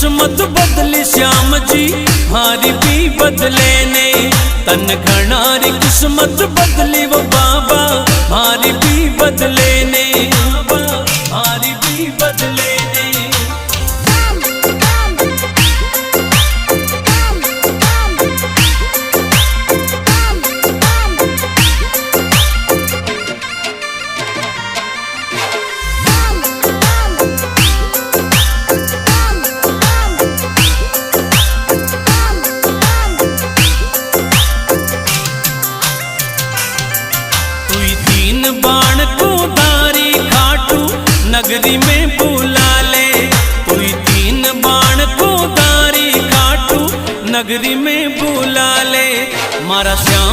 किस्मत बदली श्याम जी हारी भी बदले ने तन घनारी किस्मत बदली वो बाबा हारी भी बदले ने हारी भी बदले ने। बाण को दारी खाटू नगरी में बुला ले कोई 3 बाण को दारी खाटू नगरी में बुला ले मारा श्याम